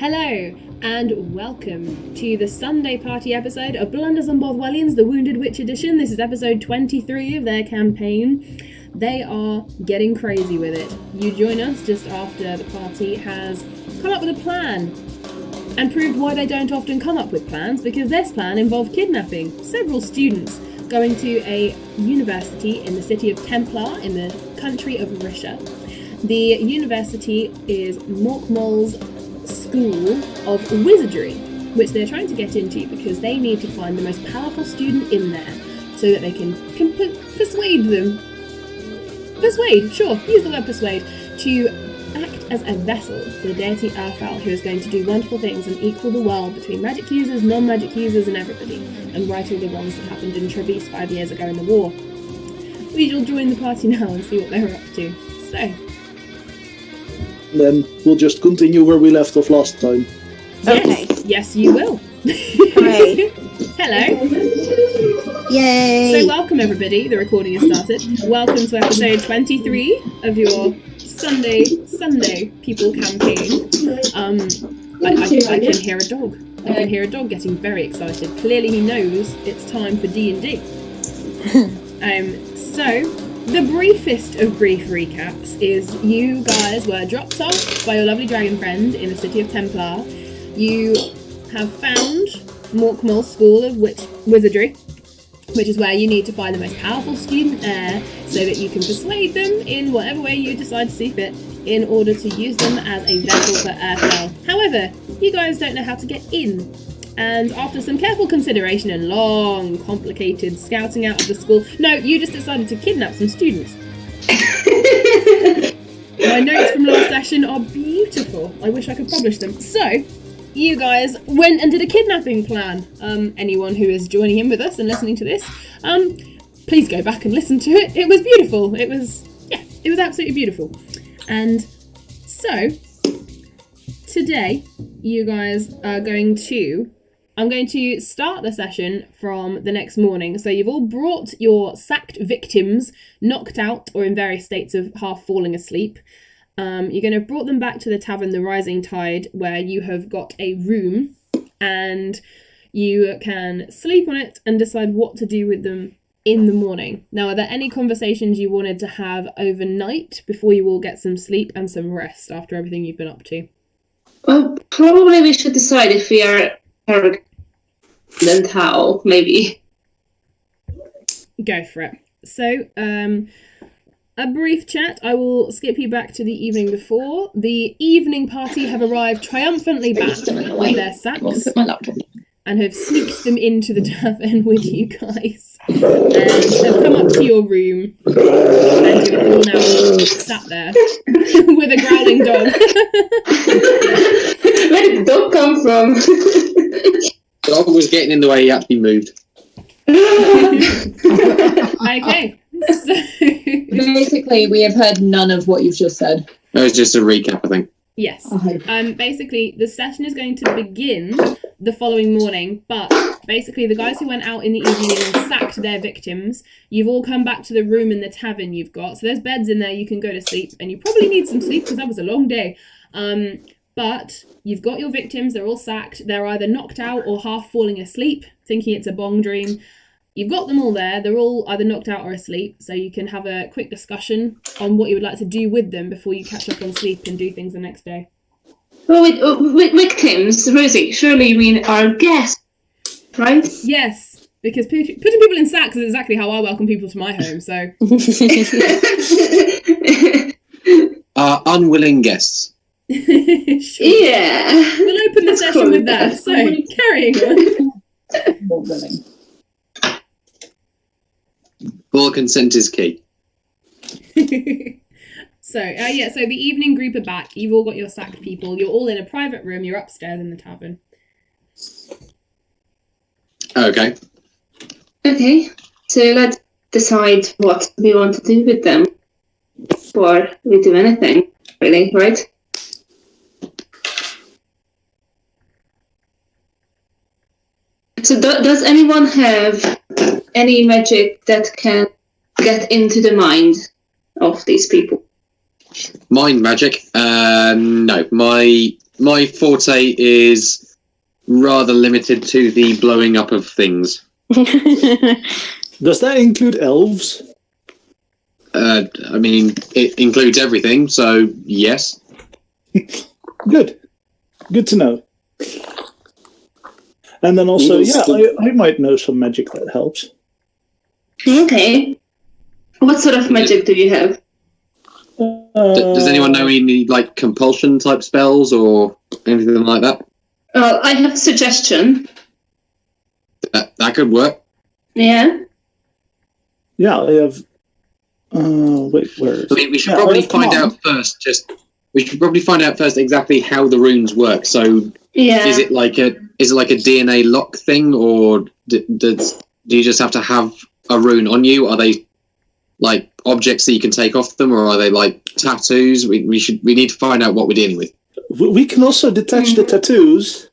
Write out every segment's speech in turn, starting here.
Hello, and welcome to the Sunday party episode of Blunders and Bothwellians, the Wounded Witch edition. This is episode 23 of their campaign. They are getting crazy with it. You join us just after the party has come up with a plan and proved why they don't often come up with plans, because this plan involved kidnapping several students going to a university in the city of Templar in the country of Arissa. The university is Maukmols School of Wizardry, which they're trying to get into because they need to find the most powerful student in there so that they can persuade them. Use the word persuade, to act as a vessel for the deity Urfel, who is going to do wonderful things and equal the world between magic users, non-magic users, and everybody, and right all the wrongs that happened in Trevice 5 years ago in the war. We shall join the party now and see what they're up to. So. Then we'll just continue where we left off last time. Yes, okay. Yes, you will. Hooray. Hello. Yay. So welcome everybody, the recording has started. Welcome to episode 23 of your Sunday people campaign. I can hear a dog. I can hear a dog getting very excited. Clearly he knows it's time for D&D. So, the briefest of brief recaps is you guys were dropped off by your lovely dragon friend in the city of Templar. You have found Maukmols School of Wizardry, which is where you need to find the most powerful student there so that you can persuade them in whatever way you decide to see fit in order to use them as a vessel for Urfel. However, you guys don't know how to get in. And after some careful consideration and long, complicated scouting out of the school, no, you just decided to kidnap some students. My notes from last session are beautiful. I wish I could publish them. So, you guys went and did a kidnapping plan. Anyone who is joining in with us and listening to this, please go back and listen to it. It was beautiful. It was absolutely beautiful. And so, today, you guys are I'm going to start the session from the next morning. So you've all brought your sacked victims, knocked out or in various states of half falling asleep. You're going to have brought them back to the tavern, the Rising Tide, where you have got a room and you can sleep on it and decide what to do with them in the morning. Now, are there any conversations you wanted to have overnight before you all get some sleep and some rest after everything you've been up to? Well, probably we should decide if we are arrogant and how, maybe. Go for it. So, a brief chat. I will skip you back to the evening before. The evening party have arrived triumphantly back with their sacks and have sneaked them into the tavern with you guys and have come up to your room and you're all now sat there with a growling dog. Where did the dog come from? The dog was getting in the way, he actually moved. Okay, so basically we have heard none of what you've just said. That was just a recap, I think. Yes. Basically, the session is going to begin the following morning, but basically the guys who went out in the evening and sacked their victims, you've all come back to the room in the tavern you've got. So there's beds in there, you can go to sleep, and you probably need some sleep because that was a long day. But you've got your victims, they're all sacked, they're either knocked out or half falling asleep, thinking it's a bong dream. You've got them all there, they're all either knocked out or asleep, so you can have a quick discussion on what you would like to do with them before you catch up on sleep and do things the next day. Well, with victims, Rosie, surely you mean our guests, right? Yes, because putting people in sacks is exactly how I welcome people to my home, so... Unwilling guests. Sure. Yeah. We'll open the session with that, so carrying on. More willing. Full consent is key. So the evening group are back. You've all got your sacked people. You're all in a private room. You're upstairs in the tavern. Okay. Okay, so let's decide what we want to do with them before we do anything, really, right? So does anyone have any magic that can get into the mind of these people? Mind magic? No. My my forte is rather limited to the blowing up of things. Does that include elves? I mean, it includes everything, so yes. Good. Good to know. And then also, I might know some magic that helps. Okay. What sort of magic do you have? Does anyone know any like compulsion type spells or anything like that? I have a suggestion. That could work. Yeah. Yeah, I have. Wait, where is I mean, we should probably find out first. We should probably find out first exactly how the runes work. So, is it like a DNA lock thing, or do you just have to have a rune on you? Are they like objects that you can take off them, or are they like tattoos? We need to find out what we're dealing with. We can also detach the tattoos.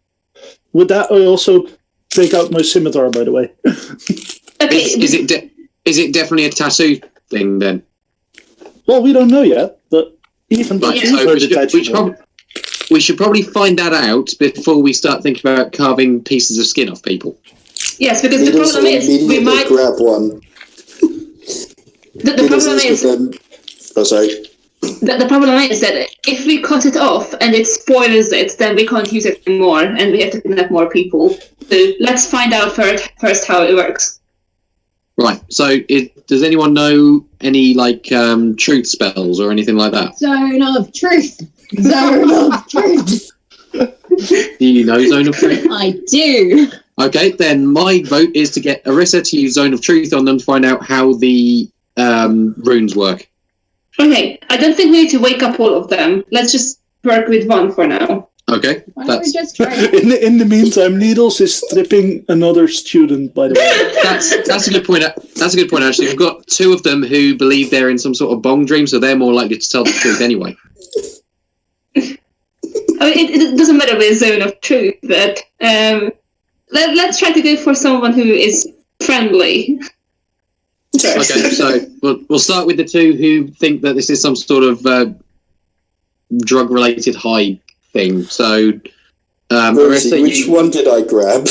Would that also take out my scimitar? By the way. Okay. Is it definitely a tattoo thing then? Well, we don't know yet, but even tattoos are detachable. We should probably find that out before we start thinking about carving pieces of skin off people. Yes, because the problem is we might grab one. The problem is. Oh, sorry. The problem is that if we cut it off and it spoils it, then we can't use it anymore, and we have to kidnap more people. So let's find out first how it works. Right. So, does anyone know any like truth spells or anything like that? Zone of truth. Zone of truth. Do you know Zone of Truth? I do. Okay, then my vote is to get Arissa to use Zone of Truth on them to find out how the runes work. Okay, I don't think we need to wake up all of them. Let's just work with one for now. Okay, Why don't we just try? In the meantime, Needles is stripping another student. By the way, that's a good point. That's a good point. Actually, we've got two of them who believe they're in some sort of bong dream, so they're more likely to tell the truth anyway. I mean, it doesn't matter with Zone of Truth, but let's try to go for someone who is friendly. Okay, so we'll start with the two who think that this is some sort of drug-related high thing. So, Rosie, which one did I grab?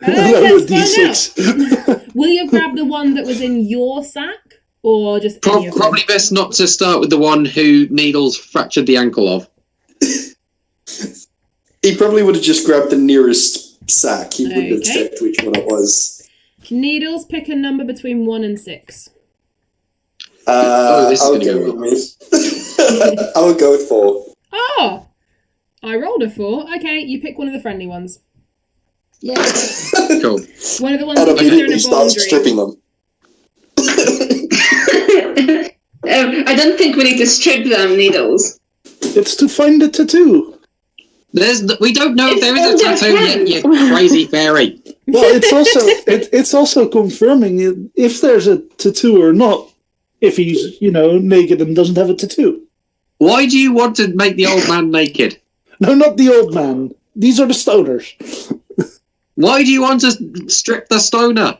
D6. Will you grab the one that was in your sack, or just any of them? Probably best not to start with the one who Needles fractured the ankle of. He probably would have just grabbed the nearest sack. He wouldn't have checked which one it was. Needles, pick a number between 1 and 6. This is I'll going to go go with I will go with 4. Oh! I rolled a 4. Okay, you pick one of the friendly ones. Yeah. Cool. One of the ones And that thinks they're in immediately a bong starts dream. stripping them. I don't think we need to strip them, Needles. It's to find the tattoo. We don't know if there is a tattoo yet, you crazy fairy. Well, it's also confirming if there's a tattoo or not. If he's naked and doesn't have a tattoo. Why do you want to make the old man naked? No, not the old man. These are the stoners. Why do you want to strip the stoner?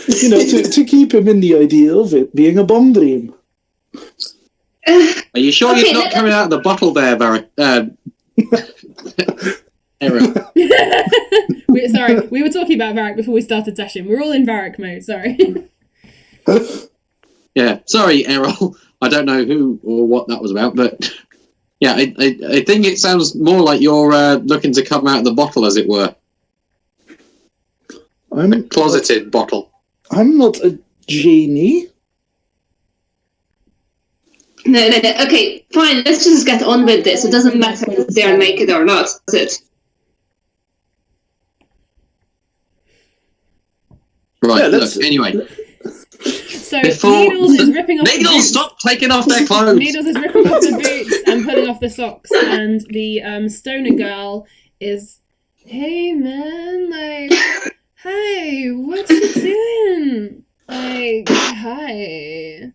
To keep him in the idea of it being a bong dream. Are you sure it's not coming out of the bottle there, Barry? Aaron. Sorry, we were talking about Varric before we started session. We're all in Varric mode, sorry. Yeah, sorry, Errol. I don't know who or what that was about, but yeah, I think it sounds more like you're looking to come out of the bottle, as it were. A closeted bottle. I'm not a genie. No. Okay, fine. Let's just get on with this. It doesn't matter if they're naked or not, does it? Right. Yeah, look. Anyway. So Needles is ripping off the Needles, boots. stop taking off their clothes! Needles is ripping off the boots and pulling off the socks, and the stoner girl is, hey man, like, hey, what you doing? Like, hi.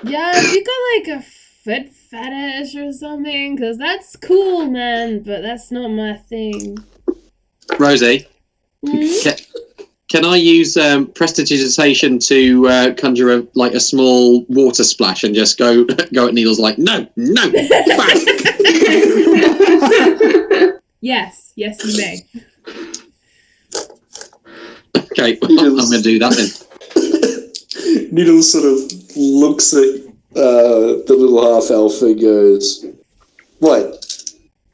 Yeah, have you got like a foot fetish or something? Because that's cool, man, but that's not my thing. Rosie, can Can I use prestidigitation to conjure a small water splash and just go at Needles like, no, back. Yes, you may. Okay, well, I'm going to do that then. Needles sort of looks at the little half elf and goes, "What?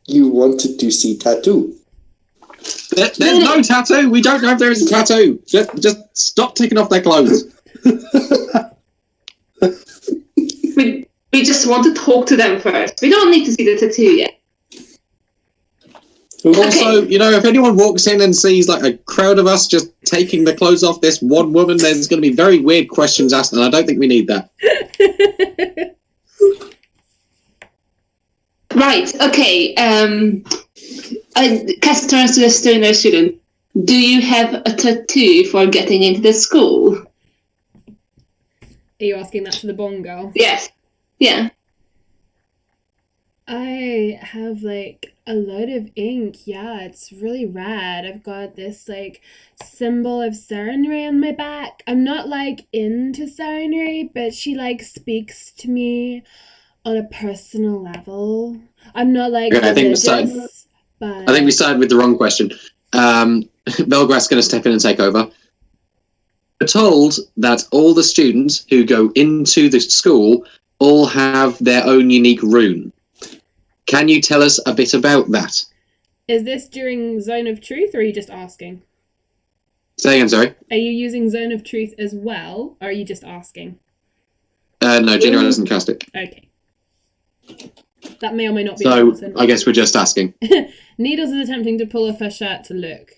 You wanted to see tattoo?" There's no tattoo. We don't know if there is a tattoo. Just stop taking off their clothes. We just want to talk to them first. We don't need to see the tattoo yet. Also, if anyone walks in and sees a crowd of us just taking the clothes off this one woman, there's going to be very weird questions asked, and I don't think we need that. Right, okay. Cass turns to the stoner student. Do you have a tattoo for getting into the school? Are you asking that to the Bond girl? Yes. Yeah. I have a load of ink. Yeah, it's really rad. I've got this symbol of Serenry on my back. I'm not into Serenry, but she speaks to me on a personal level. I'm not religious, but I think we started with the wrong question. Belgrath's going to step in and take over. We're told that all the students who go into the school all have their own unique rune. Can you tell us a bit about that? Is this during Zone of Truth, or are you just asking? Say again, sorry. Are you using Zone of Truth as well, or are you just asking? No, January doesn't cast it. Okay. That may or may not be. So, I guess we're just asking. Needles is attempting to pull off her shirt to look.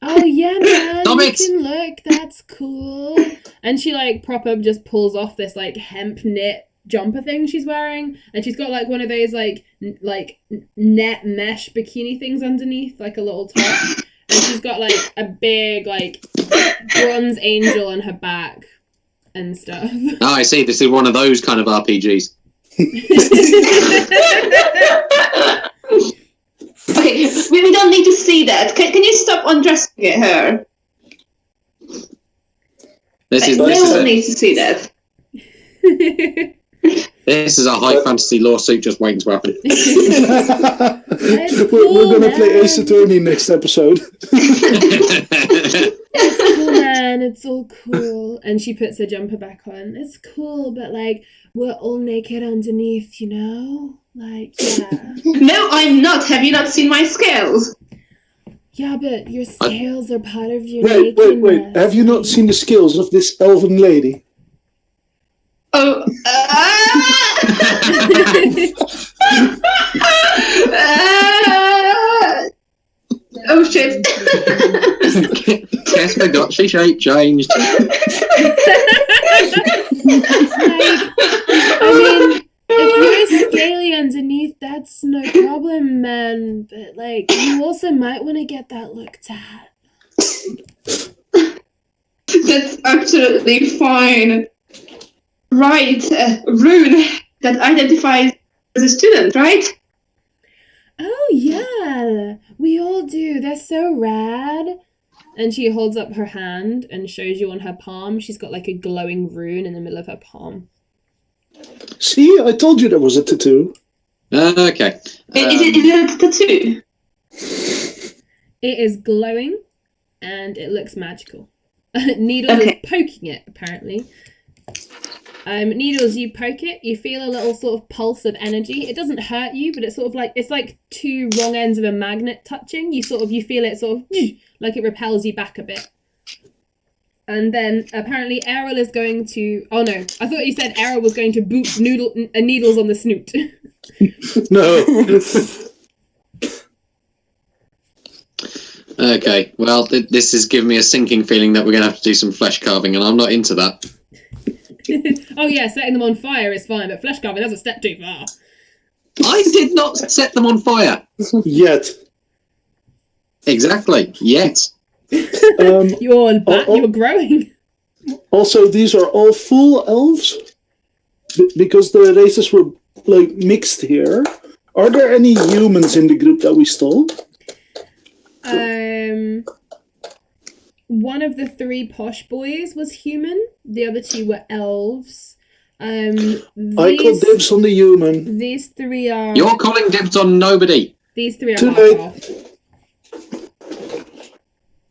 Oh, yeah, man, Stop you it! can look, that's cool. And she, proper just pulls off this, hemp knit jumper thing she's wearing, and she's got one of those net mesh bikini things underneath, a little top, and she's got a big bronze angel on her back and stuff. Oh, I see. This is one of those kind of RPGs. Okay, we don't need to see that. Can you stop undressing her? This No one needs to see that. This is a high fantasy lawsuit just waiting to happen. We're going to play Ace Attorney next episode. It's cool, man. It's all cool. And she puts her jumper back on. It's cool, but we're all naked underneath, yeah. No, I'm not. Have you not seen my scales? Yeah, but your scales are part of your Wait. nakedness. Have you not seen the skills of this elven lady? Oh, oh shit. Cass forgot she shape changed. If you're scaly underneath, that's no problem, man. But you also might want to get that looked at. That's absolutely fine. Right, rune that identifies as a student, right? Oh yeah, we all do. They're so rad. And she holds up her hand and shows you on her palm. She's got a glowing rune in the middle of her palm. See, I told you there was a tattoo. Okay. Is it a tattoo? It is glowing, and it looks magical. Needles is poking it, apparently. Needles, you poke it, you feel a little sort of pulse of energy. It doesn't hurt you, but it's sort of it's like two wrong ends of a magnet touching. You feel it sort of like it repels you back a bit. And then apparently Errol is going to... Oh no, I thought you said Errol was going to boot Needles on the snoot. No. Okay, well, this is giving me a sinking feeling that we're going to have to do some flesh carving, and I'm not into that. Oh yeah, setting them on fire is fine, but flesh carving, that's a step too far. I did not set them on fire. Yet. Exactly, yet. You're growing. Also, these are all full elves? Because the races were, mixed here. Are there any humans in the group that we stole? one of the 3 posh boys was human. The other 2 were elves. I call dibs on the human. These 3 are... You're calling dibs on nobody. These 3 are Too half late. off.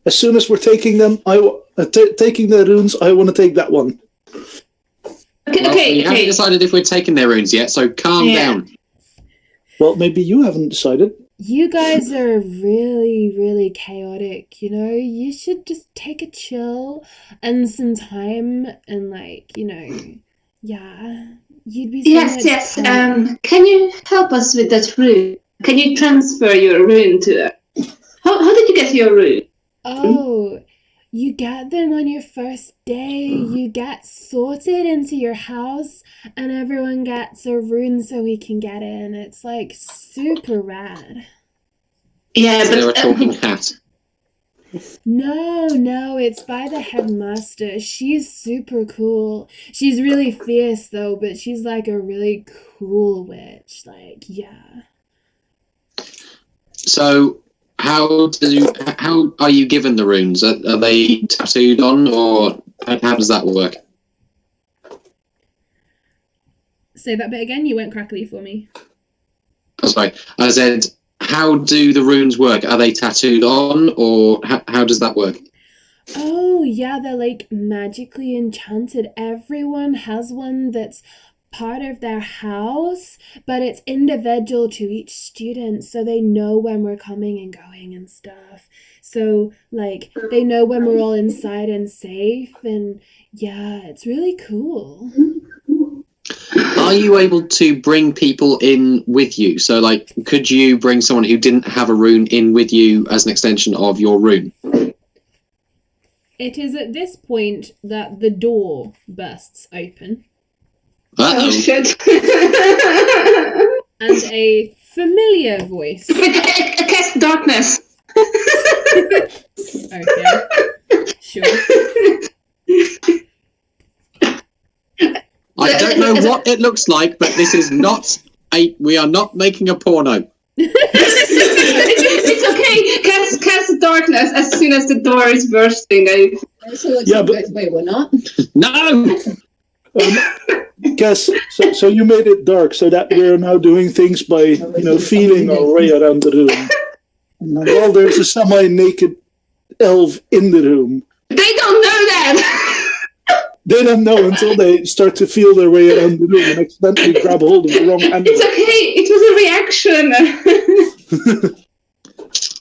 As soon as we're taking them, taking the runes, I want to take that one. Okay, We haven't decided if we're taking their runes yet, so calm down. Well, maybe you haven't decided. You guys are really, really chaotic, you know? You should just take a chill and some time and, like, you know, yeah, you'd be so much Yes. fun. Can you help us with that rune? Can you transfer your rune to her? How did you get your rune? Oh, you get them on your first day. You get sorted into your house, and everyone gets a rune so we can get in. It's like super rad. Yeah, Is there a but talking hat? No, it's by the headmaster. She's super cool. She's really fierce though, but she's like a really cool witch. Like, yeah. So, how are you given the runes? Are they tattooed on, or how does that work? Say that bit again. You went crackly for me. Oh, sorry, I said, how do the runes work? Are they tattooed on, or how does that work? Oh, yeah, they're like magically enchanted. Everyone has one that's part of their house, but it's individual to each student, so they know when we're coming and going and stuff. So, like, they know when we're all inside and safe, and yeah, it's really cool. Are you able to bring people in with you? So, like, could you bring someone who didn't have a rune in with you as an extension of your rune? It is at this point that the door bursts open. oh shit! And a familiar voice. Cast darkness. Okay. Sure. I don't know what it looks like, but this is not we are not making a porno. It's okay. Cast darkness as soon as the door is bursting. Wait, we're not? No! Guess so. You made it dark so that we're now doing things by feeling our way around the room. Well, there's a semi-naked elf in the room. They don't know that. They don't know until they start to feel their way around the room and accidentally grab hold of the wrong handle. It's okay. It was a reaction.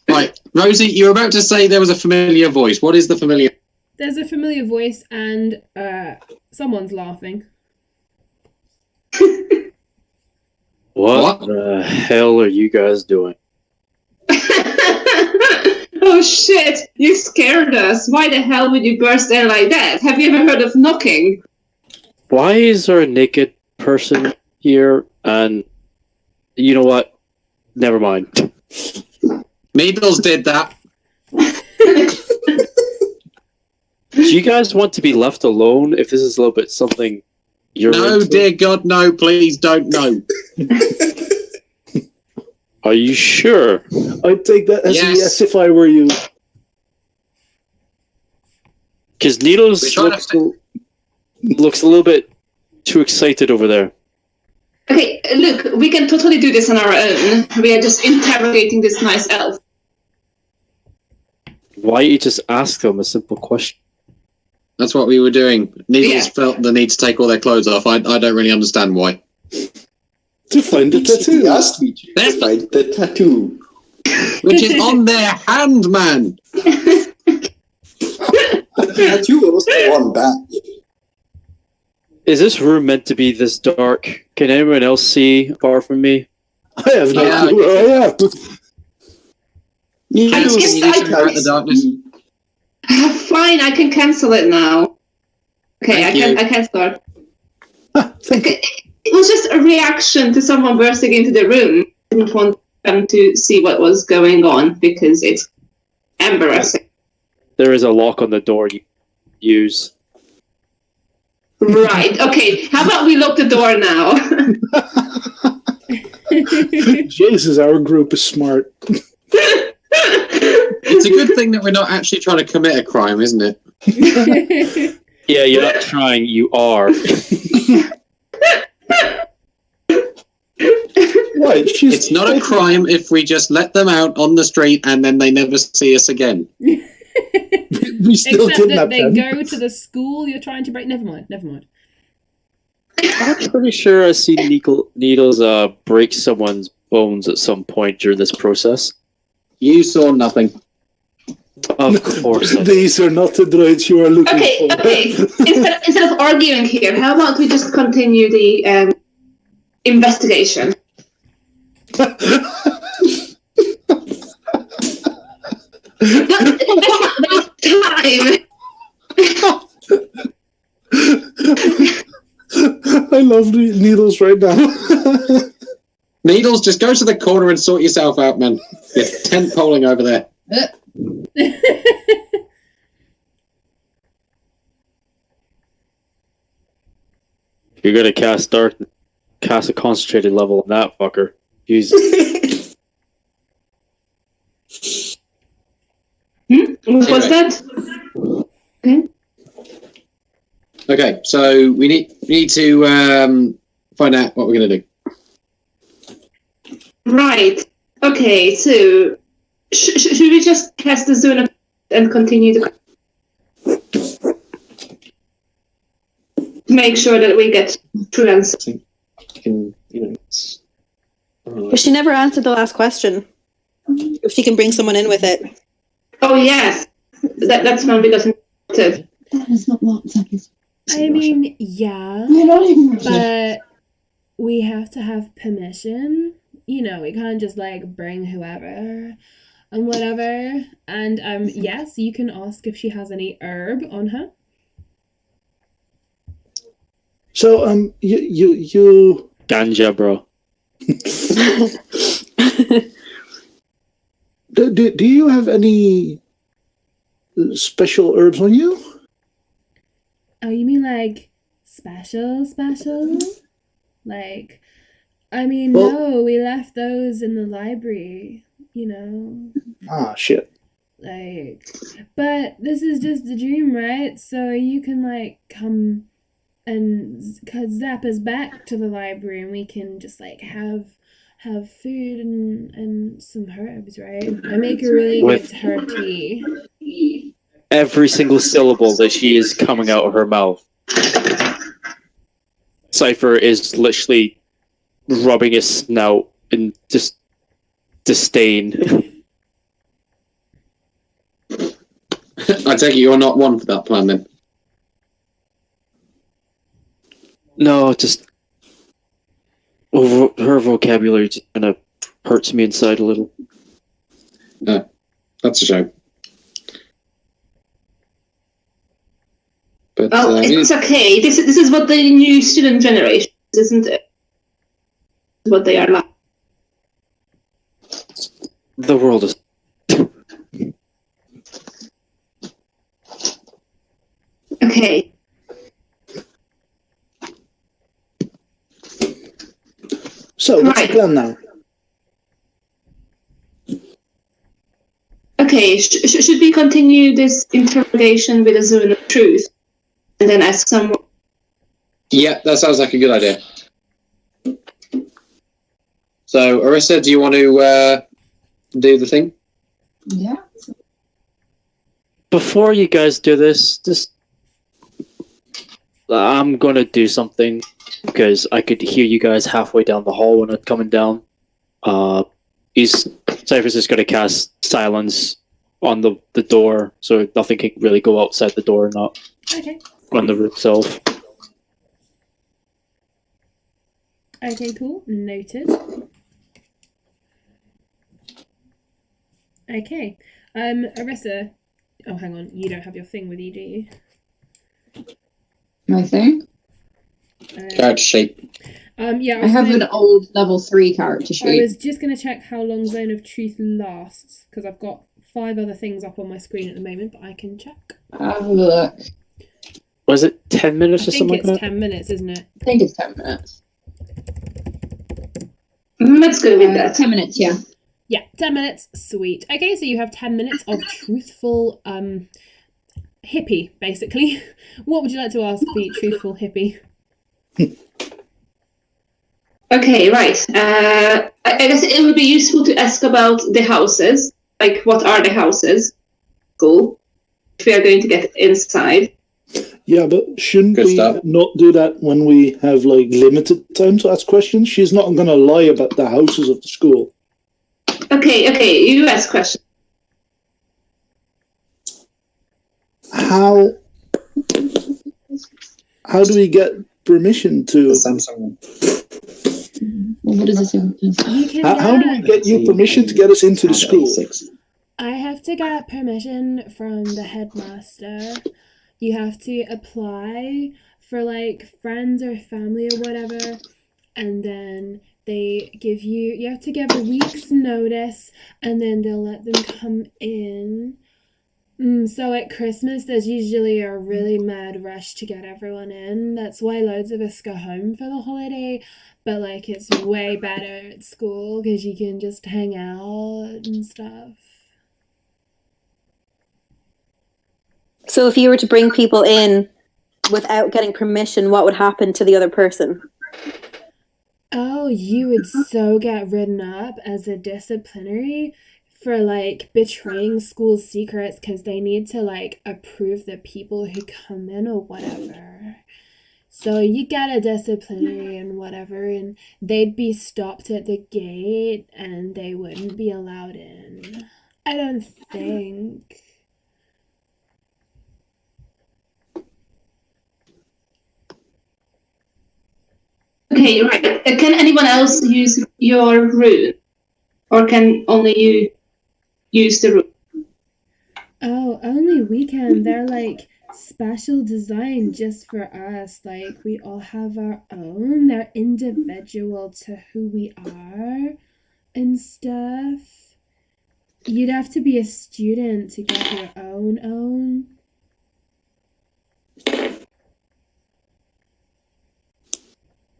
Right, Rosie, you're about to say there was a familiar voice. What is the familiar? There's a familiar voice and someone's laughing. What the hell are you guys doing? Oh shit! You scared us. Why the hell would you burst in like that? Have you ever heard of knocking? Why is there a naked person here? And you know what? Never mind. Needles did that. Do you guys want to be left alone if this is a little bit something you're No, into? dear God, no, please don't, no. Are you sure? I'd take that as a Yes. yes if I were you. Because Needles We're trying to looks a little bit too excited over there. Okay, look, we can totally do this on our own. We are just interrogating this nice elf. Why don't you just ask them a simple question? That's what we were doing. Needles Yeah. felt the need to take all their clothes off. I don't really understand why. To find the He tattoo. asked me to find the tattoo. Which is on their hand, man. The tattoo was the one back. Is this room meant to be this dark? Can anyone else see apart from me? I have no Yeah. clue where I am. I Needles, guess can you do I something about the darkness? Fine, I can cancel it now. Okay, Thank I can start. Thank you. Okay, it was just a reaction to someone bursting into the room. I didn't want them to see what was going on because it's embarrassing. There is a lock on the door you use. Right, okay, how about we lock the door now? Jesus, our group is smart. It's a good thing that we're not actually trying to commit a crime, isn't it? Yeah, you're not trying, you are. Right, It's not a crime if we just let them out on the street and then they never see us again. We still Except that kidnap they them. go to the school you're trying to break. Never mind. I'm pretty sure I've seen Needles break someone's bones at some point during this process. You saw nothing. Of course. These are not the droids you are looking for. Okay. Instead of arguing here, how about we just continue the investigation? Time. I love the Needles right now. Needles, just go to the corner and sort yourself out, man. There's tent poling over there. If you're gonna cast a concentrated level on that fucker. Jesus. What's that? Okay, so we need to find out what we're gonna do. Right. Okay, so should we just cast the zone and continue to make sure that we get true answers? But she never answered the last question. If she can bring someone in with it. Oh yes, that's one we got involved. That is not what that is. I mean, yeah, You're not even Russian. but we have to have permission. You know, we can't just like bring whoever and whatever. And yes, you can ask if she has any herb on her. So, you Ganja, bro. do you have any special herbs on you? Oh, you mean like special? Like, I mean, Well- no, we left those in the library, you know? Ah, shit. Like, but this is just a dream, right? So you can, like, come and zap us back to the library and we can just, like, have food and some herbs, right? I make a really With- good herb tea. Every single syllable that she is coming out of her mouth. Cypher is literally rubbing his snout in just disdain. I take it you're not one for that plan then. No, just her vocabulary just kind of hurts me inside a little. No, that's a shame. But Oh, it's okay. This is what the new student generation is, isn't it? What they are like. The world is. Okay. So, what's Right. the plan now? Okay, should we continue this interrogation with a zone of truth? And then ask someone. yeah, that sounds like a good idea. So, Arissa, do you want to do the thing? Yeah. Before you guys do this, just I'm gonna do something because I could hear you guys halfway down the hall when I'm coming down. Cypher's just gonna cast silence on the door, so nothing can really go outside the door, not Okay. on the room itself. Okay, cool. Noted. Okay. Arissa. Oh, hang on. You don't have your thing with you, do you? My thing? Character shape. Yeah. I have gonna- an old level 3 character I sheet. was just going to check how long Zone of Truth lasts, because I've got 5 other things up on my screen at the moment, but I can check. Have a look. Was it 10 minutes I or think something it's like that? 10 minutes, isn't it? I think it's 10 minutes. Let's go with that. 10 minutes, yeah. Yeah, 10 minutes. Sweet. Okay, so you have 10 minutes of truthful hippie, basically. What would you like to ask the truthful hippie? Okay, right. I guess it would be useful to ask about the houses. Like, what are the houses? Cool. If we are going to get inside. Yeah, but shouldn't Good we stuff. not do that when we have like limited time to ask questions? She's not going to lie about the houses of the school. Okay, you ask questions. How do we get permission to? Samsung. Well, what does it say? You can How do we get you permission to get us into the school? I have to get permission from the headmaster. You have to apply for like friends or family or whatever, and then they give you have to give a week's notice, and then they'll let them come in. So at Christmas, there's usually a really mad rush to get everyone in. That's why loads of us go home for the holiday. But like, it's way better at school because you can just hang out and stuff. So if you were to bring people in without getting permission, what would happen to the other person? Oh, you would so get written up as a disciplinary for like betraying school secrets because they need to like approve the people who come in or whatever. So you get a disciplinary and whatever, and they'd be stopped at the gate and they wouldn't be allowed in. I don't think. Okay, right. Can anyone else use your rune? Or can only you use the rune? Oh, only we can. They're like special design just for us. Like we all have our own. They're individual to who we are and stuff. You'd have to be a student to get your own.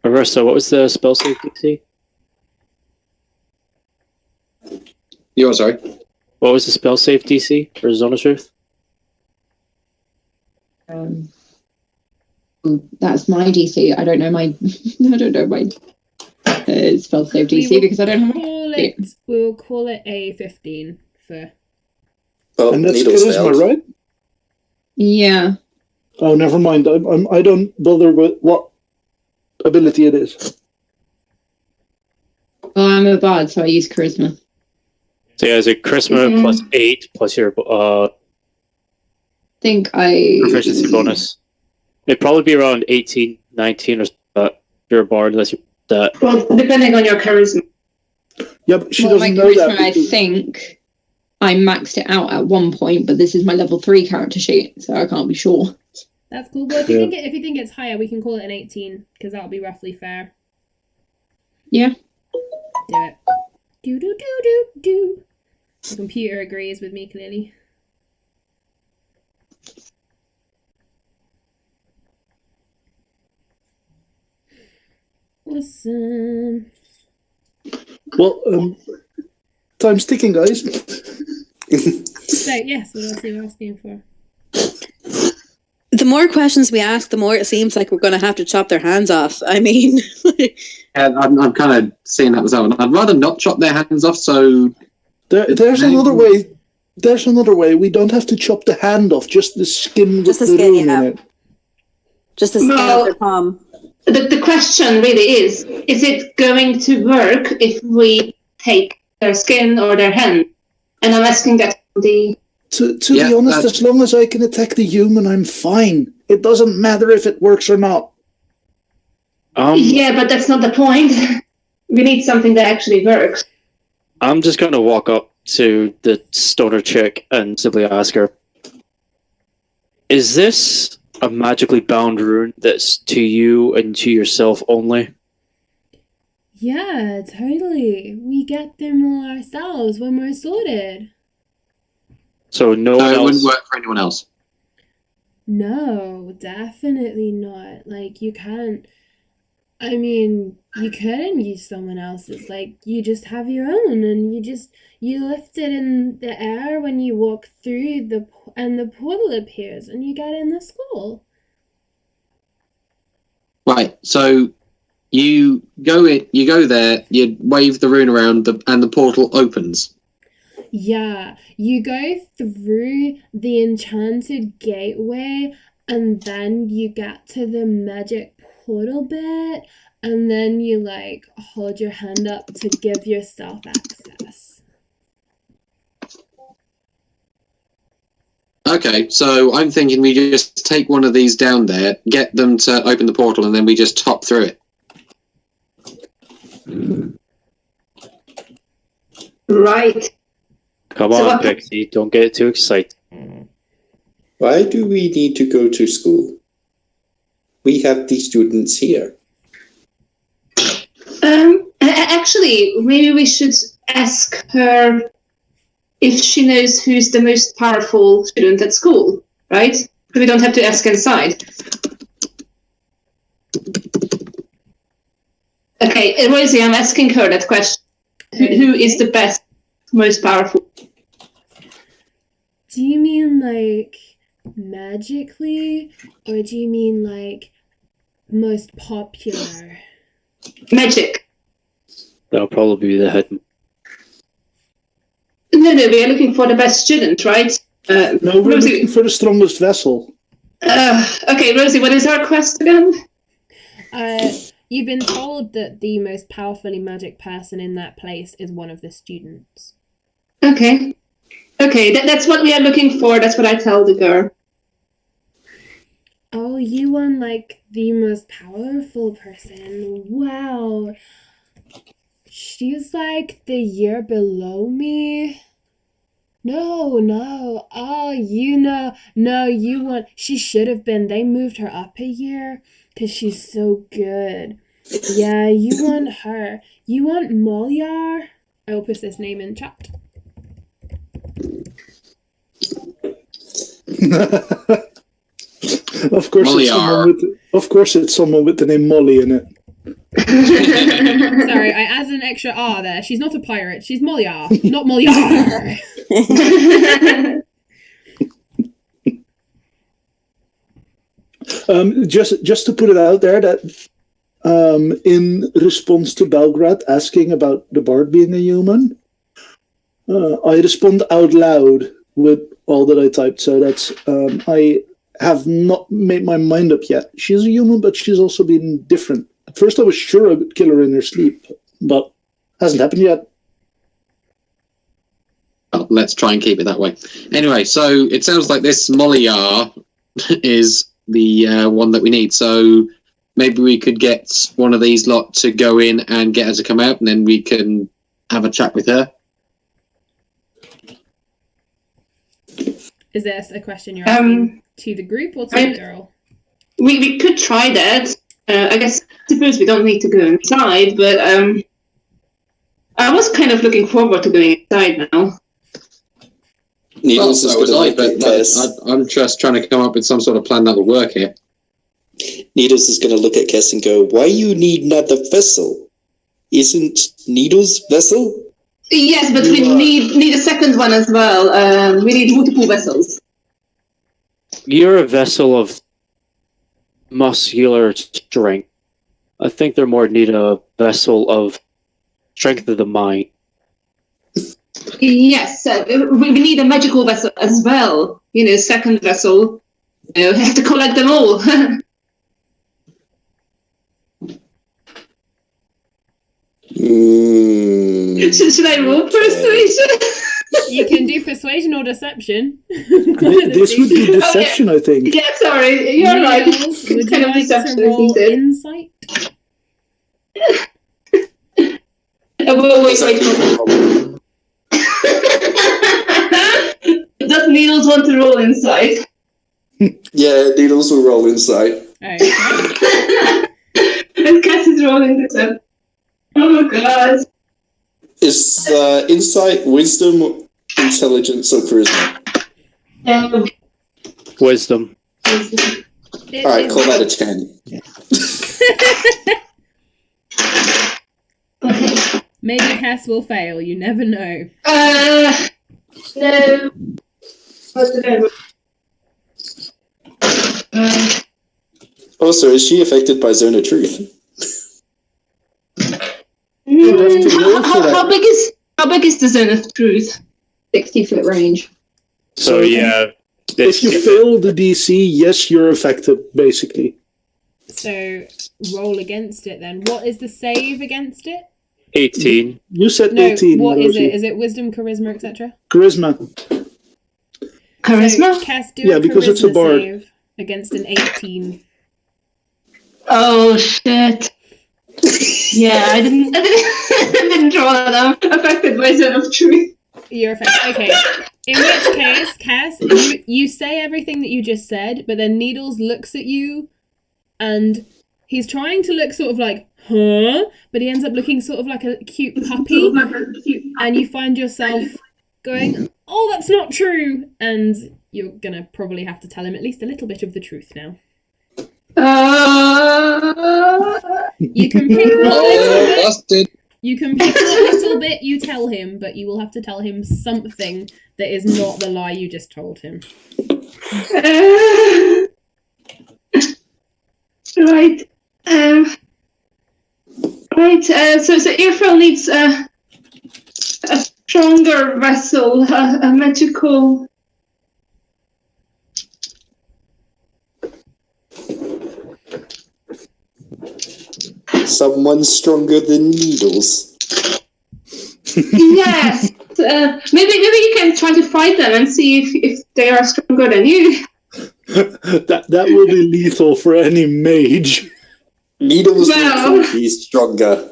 Arissa, what was the spell save DC? You are sorry. What was the spell save DC for Zone of Truth? That's my DC. I don't know my. I don't know my spell save DC because I don't have it. We'll call it a 15 for. Oh, And that's needles charisma, failed. right? Yeah. Oh, never mind. I don't bother with what ability it is. Well, I'm a bard, so I use charisma. So yeah, is it charisma plus 8 plus your Think I proficiency bonus? It'd probably be around 18, 19 or so. You're a bard unless you that. Well, depending on your charisma. Yeah, but she Well, my doesn't know charisma, that. I because- think I maxed it out at one point, but this is my level 3 character sheet, so I can't be sure. That's cool. Well, if you think it's higher, we can call it an 18 because that'll be roughly fair. Yeah. Do it. Do. The computer agrees with me clearly. Awesome. Well, time's ticking, guys. So yes, what else are you asking for? The more questions we ask, the more it seems like we're going to have to chop their hands off. I mean, I'm kind of seeing that myself. I'd rather not chop their hands off. So there's another way. There's another way. We don't have to chop the hand off, just the skin Just with the the skin, rune yeah. in it. just the skin No. of their palm. The question really is it going to work if we take their skin or their hand? And I'm asking that from the... To Yeah, be honest, that's- as long as I can attack the human, I'm fine. It doesn't matter if it works or not. Yeah, but that's not the point. We need something that actually works. I'm just going to walk up to the stoner chick and simply ask her, is this a magically bound rune that's to you and to yourself only? Yeah, totally. We get them all ourselves when we're sorted. So no one it else... wouldn't work for anyone else. No, definitely not. Like, you can't... I mean, you couldn't use someone else's. Like, you just have your own, and you lift it in the air when you walk through and the portal appears, and you get in the school. Right. So you go there, you wave the rune around, and the portal opens. Yeah, you go through the enchanted gateway, and then you get to the magic portal bit, and then you like hold your hand up to give yourself access. Okay, so I'm thinking we just take one of these down there, get them to open the portal, and then we just hop through it. Right. Come on, Pixie, don't get too excited. Why do we need to go to school? We have the students here. Actually, maybe we should ask her if she knows who's the most powerful student at school, right? We don't have to ask inside. Okay, Rosie, I'm asking her that question. Who is the best, most powerful? Do you mean like magically, or do you mean like most popular? Magic. That'll probably be the head. No, we are looking for the best student, right? No, we're Rosie. looking for the strongest vessel. Okay, Rosie, what is our quest again? You've been told that the most powerfully magic person in that place is one of the students. Okay, that's what we are looking for. That's what I tell the girl. Oh, you want like the most powerful person. Wow. She's like the year below me. No. Oh, you want... She should have been. They moved her up a year because she's so good. Yeah, you want her. You want Molyar? I will put this name in chat. Of course, it's someone with the name Molly in it. Sorry, I added an extra R there. She's not a pirate. She's Molyar, not Molyar. Just to put it out there that in response to Belgrade asking about the bard being a human, I respond out loud with all that I typed. So that's I have not made my mind up yet. She's a human, but she's also been different. At first, I was sure I would kill her in her sleep, but hasn't happened yet. Well, let's try and keep it that way. Anyway, so it sounds like this Molyar is the one that we need. So maybe we could get one of these lot to go in and get her to come out, and then we can have a chat with her. Is this a question you're asking to the group or to the girl? We could try that. I suppose we don't need to go inside, but I was kind of looking forward to going inside now. Needles I'm just trying to come up with some sort of plan that will work here. Needles is going to look at Kess and go, "Why you need another vessel? Isn't Needles vessel?" Yes, but we need a second one as well. We need multiple vessels. You're a vessel of muscular strength. I think they're more need a vessel of strength of the mind. Yes, we need a magical vessel as well. Second vessel. Have to collect them all. Should I roll persuasion? You can do persuasion or deception. This would be deception, I think. Yeah, sorry, you're right. Would you like to roll insight? Wait. Does Needles want to roll insight? Yeah, Needles will roll insight. Okay. And Cass is rolling deception. Oh my god. Is insight, wisdom, intelligence, or charisma? Wisdom. Alright, call that a 10. Maybe Cass will fail. You never know. No. What's the name? Also, is she affected by Zone of Truth? How big is the Zone of Truth? 60-foot range. So yeah, If you fail the DC, yes, you're affected, basically. So roll against it then. What is the save against it? 18. You said No, 18. what is Rosie. it? Is it wisdom, charisma, etc.? Charisma. Charisma? So, Cass, do Yeah, a because it's a charisma bard. save against an 18. Oh shit. Yeah, I didn't draw that. I'm affected by Zone of Truth. You're affected. Okay. In which case, Cass, you say everything that you just said, but then Needles looks at you and he's trying to look sort of like, huh? But he ends up looking sort of like a cute puppy. And you find yourself going, oh, that's not true. And you're going to probably have to tell him at least a little bit of the truth now. You can pick what little bit. Busted. You can pick what little bit you tell him, but you will have to tell him something that is not the lie you just told him. Right. So Earfel needs a stronger vessel, a magical. Someone stronger than Needles. Yes. Maybe you can try to fight them and see if they are stronger than you. that will be lethal for any mage. Needles Well. will be stronger.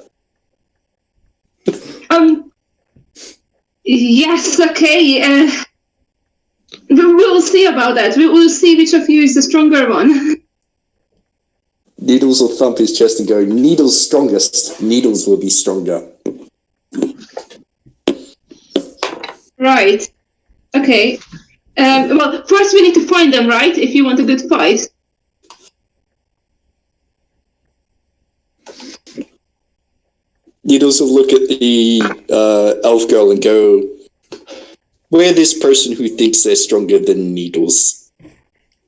Yes. Okay. We'll see about that. We will see which of you is the stronger one. Needles will thump his chest and go, Needles strongest. Needles will be stronger. Right. Okay. Well, first we need to find them, right? If you want a good fight. Needles will look at the elf girl and go, we're this person who thinks they're stronger than Needles.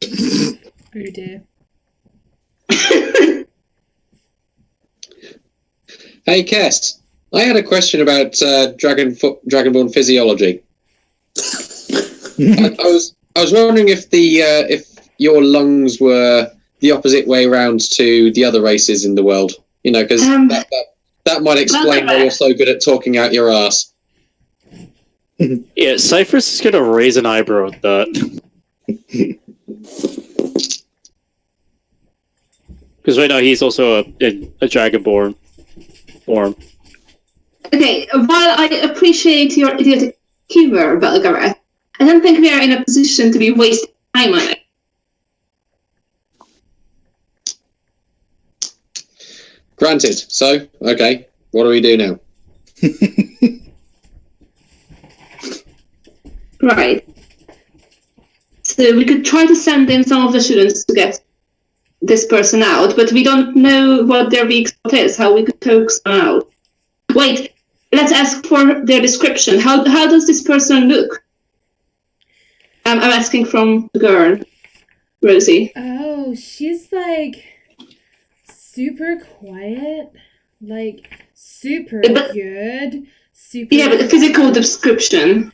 Oh dear. Hey, Cass. I had a question about Dragonborn physiology. I was wondering if if your lungs were the opposite way around to the other races in the world. You know, because that might explain why you're so good at talking out your ass. Yeah, Cypher's is gonna raise an eyebrow at that. Because right now he's also a Dragonborn form. Okay, while I appreciate your idiotic humor, Belgareth, I don't think we are in a position to be wasting time on it. Granted. So, okay, what do we do now? Right. So we could try to send in some of the students to get this person out, but we don't know what their weak spot is, how we could coax them out. Wait, let's ask for their description. How does this person look? I'm asking from the girl, Rosie. Oh, she's like super quiet, like super good, super. Yeah, but the physical description.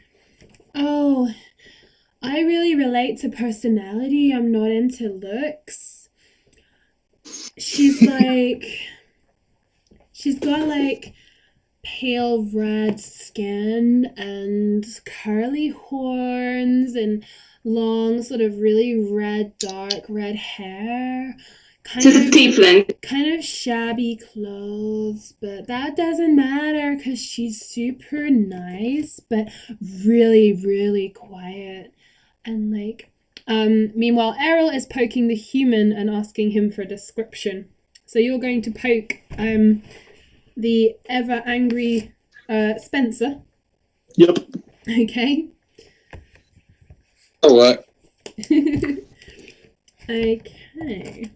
Oh, I really relate to personality. I'm not into looks. She's got like pale red skin and curly horns and long, sort of really dark red hair. Kind of shabby clothes, but that doesn't matter because she's super nice, but really, really quiet. And like, meanwhile, Errol is poking the human and asking him for a description. So you're going to poke the ever angry Spencer. Yep. Okay. Oh, what? Okay.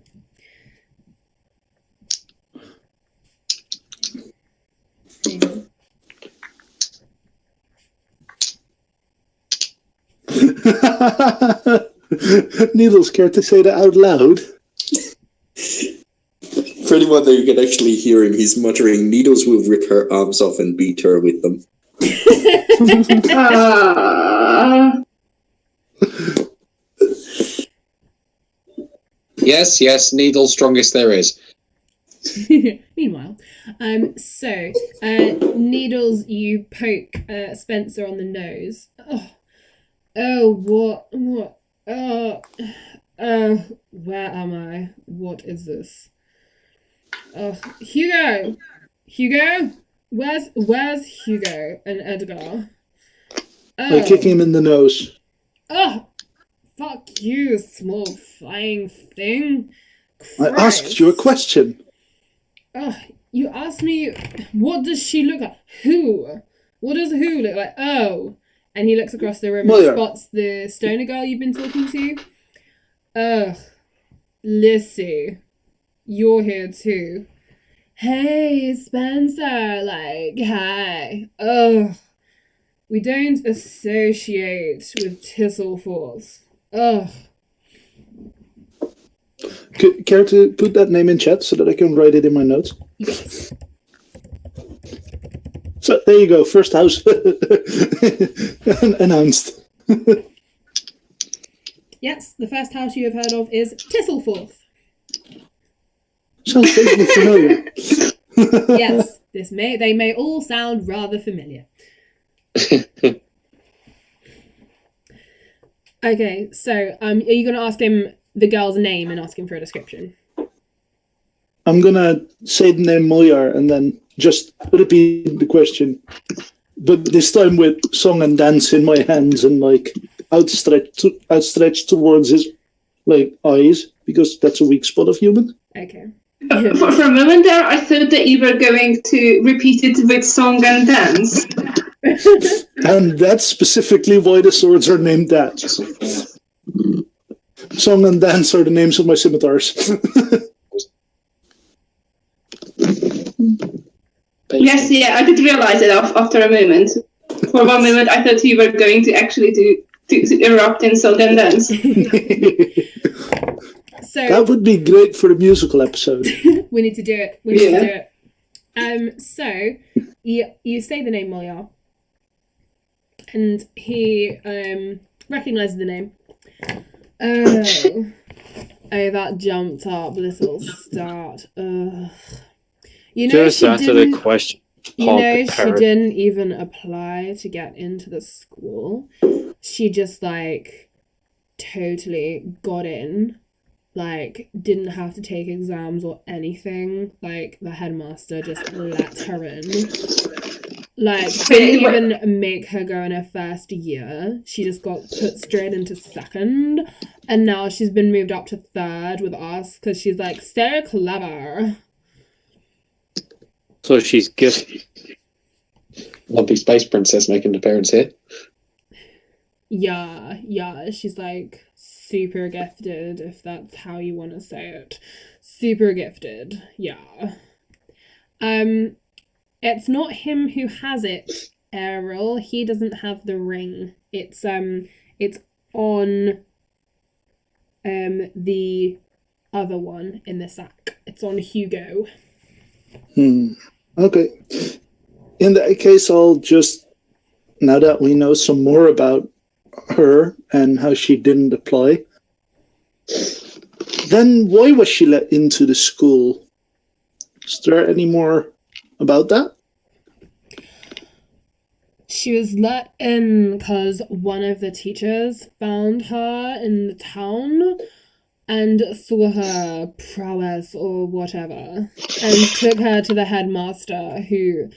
Needles, care to say that out loud? For anyone that you can actually hear him, he's muttering, Needles will rip her arms off and beat her with them. Yes, Needles, strongest there is. Meanwhile, Needles, you poke Spencer on the nose. What? Where am I? What is this? Hugo, where's Hugo and Edgar? By kicking him in the nose. Fuck you, small flying thing. I asked you a question. You asked me, what does she look like? Who? What does who look like? Oh. And he looks across the room and spots the stoner girl you've been talking to. Lissy, you're here too. Hey, Spencer, hi. We don't associate with Tisselforce. Care to put that name in chat so that I can write it in my notes? Yes. So there you go, first house announced. Yes, the first house you have heard of is Tisselforth. Sounds vaguely familiar. Yes, they may all sound rather familiar. Okay, so are you going to ask him the girl's name and ask him for a description? I'm gonna say the name Moyar and then just repeat the question, but this time with song and dance in my hands and outstretched towards his eyes, because that's a weak spot of human. Okay. For a moment there, I thought that you were going to repeat it with song and dance. And that's specifically why the swords are named that. Song and dance are the names of my scimitars. Yes, I did realize it after a moment. For one moment, I thought you were going to actually to erupt in song and dance. So that would be great for a musical episode. We need to do it. So you say the name Moyar, and he recognizes the name. Oh, that jumped up little start. You know, just answer the question. You know, she didn't even apply to get into the school. She just totally got in. Didn't have to take exams or anything. The headmaster just let her in. Didn't even make her go in her first year. She just got put straight into second. And now she's been moved up to third with us because she's so clever. So she's gifted. Lumpy Space Princess making an appearance here. Yeah, she's super gifted, if that's how you want to say it. Super gifted, yeah. It's not him who has it, Errol. He doesn't have the ring. It's on the other one in the sack. It's on Hugo. Okay. In that case, I'll just, now that we know some more about her and how she didn't apply, then why was she let into the school? Is there any more about that? She was let in because one of the teachers found her in the town and saw her prowess or whatever, and took her to the headmaster, who,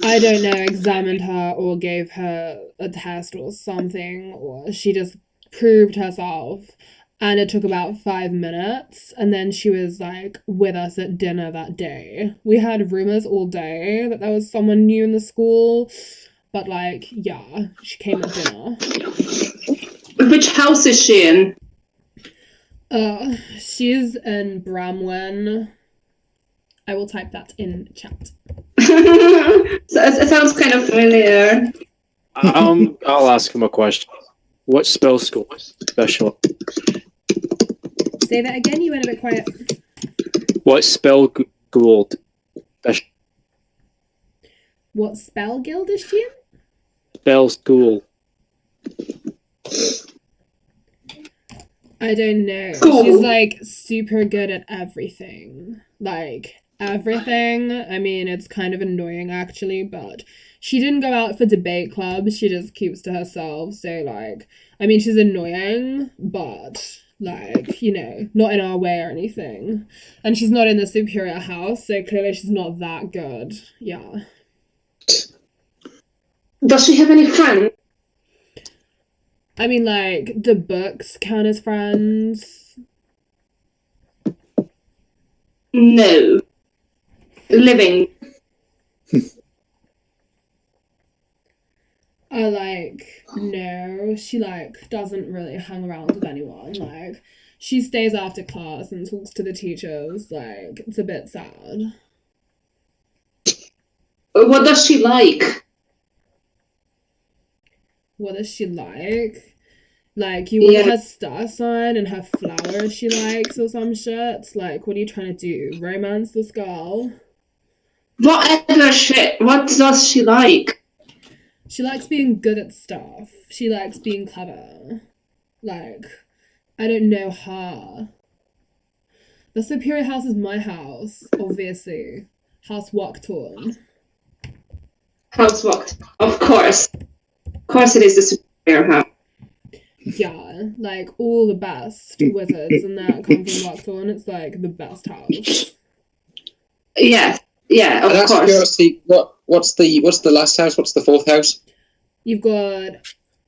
I don't know, examined her or gave her a test or something, or she just proved herself, and it took about 5 minutes, and then she was with us at dinner that day. We had rumors all day that there was someone new in the school, but she came at dinner. Which house is she in? She's in Bramwen. I will type that in chat. So it sounds kind of familiar. I'll ask him a question. What spell school special? Say that again. You went a bit quiet. What spell school special? What spell guild is she in? Spell school. I don't know. Cool. She's like super good at everything. Like everything. I mean, it's kind of annoying actually, but she didn't go out for debate clubs. She just keeps to herself. So like, I mean, she's annoying, but like, you know, not in our way or anything. And she's not in the superior house, so clearly she's not that good. Yeah. Does she have any friends? I mean, like, do books count as friends? No. Living. No, she, like, doesn't really hang around with anyone. Like, she stays after class and talks to the teachers. Like, it's a bit sad. What does she like? What is she like? Like, you want Yeah. her star sign and her flower she likes or some shit? Like, what are you trying to do? Romance this girl? Whatever shit. What does she like? She likes being good at stuff. She likes being clever. Like, I don't know her. The superior house is my house, obviously. House Walktorn. House walked. Of course. Of course it is the superior house. Yeah, like all the best wizards and that come from Walktorn. It's like the best house. Yeah. Yeah, And of out of course. curiosity, what's the last house? What's the fourth house? You've got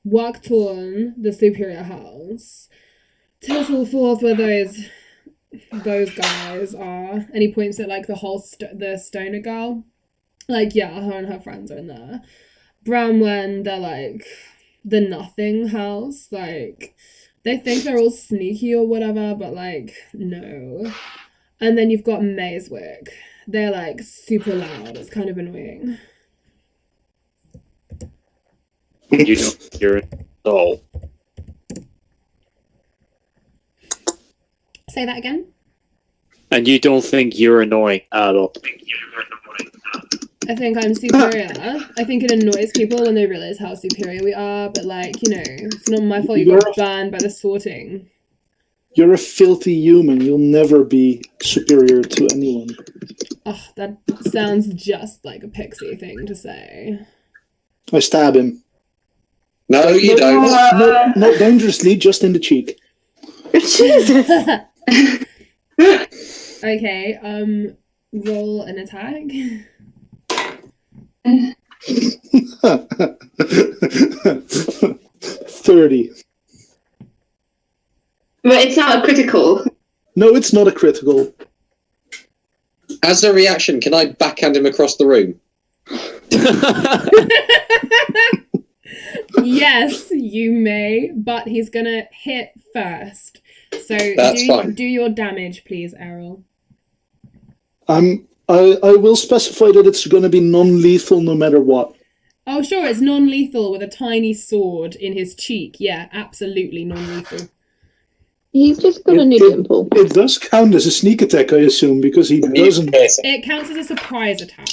Walktorn, the superior house. Tell us all forth where those guys are. And he points at like the whole the stoner girl. Like, yeah, her and her friends are in there. Bramwen, they're like the nothing house. Like, they think they're all sneaky or whatever, but like, no. And then you've got Mazewick. They're like super loud. It's kind of annoying. You don't hear it at all. Say that again? And you don't think you're annoying at all. I think I'm superior. I think it annoys people when they realize how superior we are, but like, you know, it's not my fault you got banned by the sorting. You're a filthy human. You'll never be superior to anyone. Oh, that sounds just like a pixie thing to say. I stab him. No, you don't. Not dangerously, just in the cheek. Jesus. Okay, roll an attack. 30. But it's not a critical. No, it's not a critical. As a reaction, can I backhand him across the room? Yes, you may, but he's gonna hit first. So That's fine. do your damage, please, Errol. I will specify that it's going to be non-lethal no matter what. Oh, sure, it's non-lethal with a tiny sword in his cheek. Yeah, absolutely non-lethal. He's just got a new dimple. It does count as a sneak attack, I assume, because he doesn't. It counts as a surprise attack.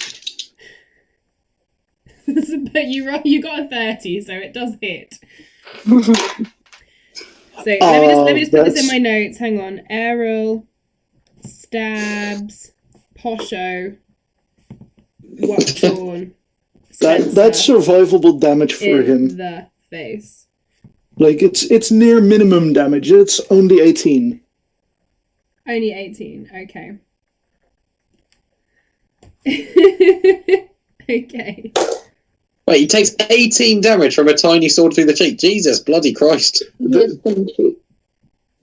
But you got a 30, so it does hit. So let me just put this in my notes. Hang on. Errol stabs Posho. Watchorn. That's survivable damage for in him. the face. Like it's near minimum damage. It's only 18. Only 18. Okay. Okay. Wait, he takes 18 damage from a tiny sword through the cheek. Jesus, bloody Christ!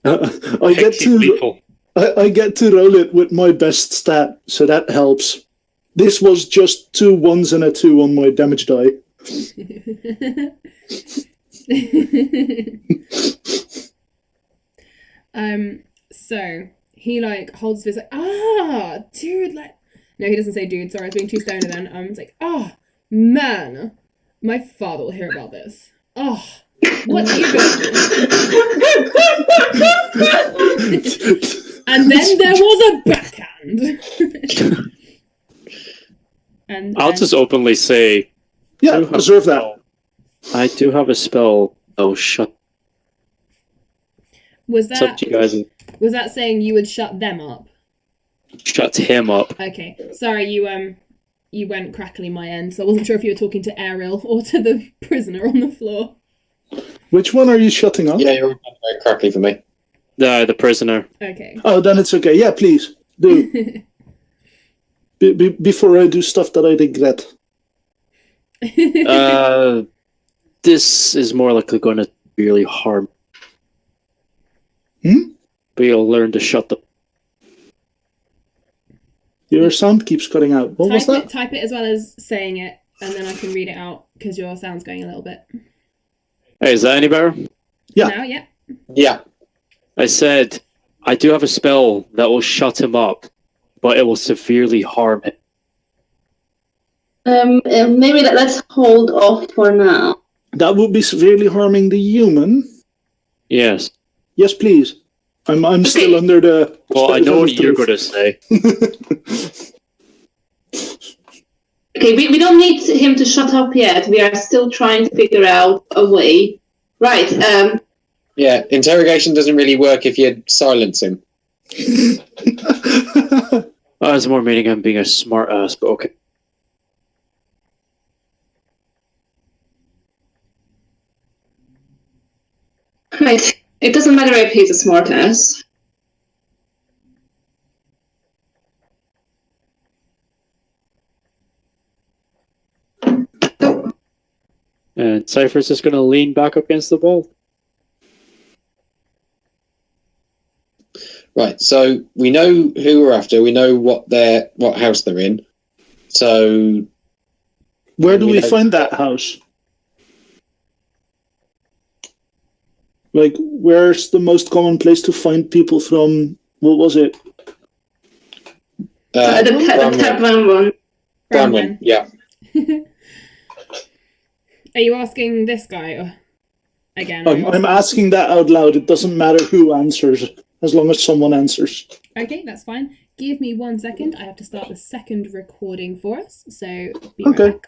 I get to roll it with my best stat, so that helps. This was just 2 1s and a 2 on my damage die. So he like holds his like, dude, like, no, he doesn't say dude, sorry, I was being too stoner then. It's like, man, my father will hear about this. What are you going to do? And then there was a backhand. and I'll just openly say, Yeah, I do have deserve a that. spell. I do have a spell. Oh, shut. was It's up that to you guys. was that saying you would shut them up? Shut him up. Okay, sorry, you went crackly my end, so I wasn't sure if you were talking to Ariel or to the prisoner on the floor. Which one are you shutting up? Yeah, you're very crackly for me. The prisoner. Okay. Oh, then it's okay. Yeah, please do. Before I do stuff that I regret. This is more likely going to really harm. Hmm? But you'll learn to shut the. Your sound keeps cutting out. What was that? Type it as well as saying it, and then I can read it out because your sound's going a little bit. Hey, is that any better? Yeah. Now, yeah. Yeah. I said, I do have a spell that will shut him up, but it will severely harm him. Maybe let's hold off for now. That would be severely harming the human. Yes. Yes, please. I'm still under the. Well, I know what you're going to say. Okay, we don't need him to shut up yet. We are still trying to figure out a way. Right. Yeah, interrogation doesn't really work if you silence him. I was more meaning I'm being a smart ass, but okay. Right. It doesn't matter if he's a smartass. And Cypher's just going to lean back up against the wall. Right, so we know who we're after. We know what house they're in. So Where do we find that house? Like, where's the most common place to find people from? What was it? The tavern one. Bramwin, yeah. Are you asking this guy or again? I'm asking that out loud. It doesn't matter who answers, as long as someone answers. Okay, that's fine. Give me 1 second. I have to start the second recording for us. So be right Okay. back.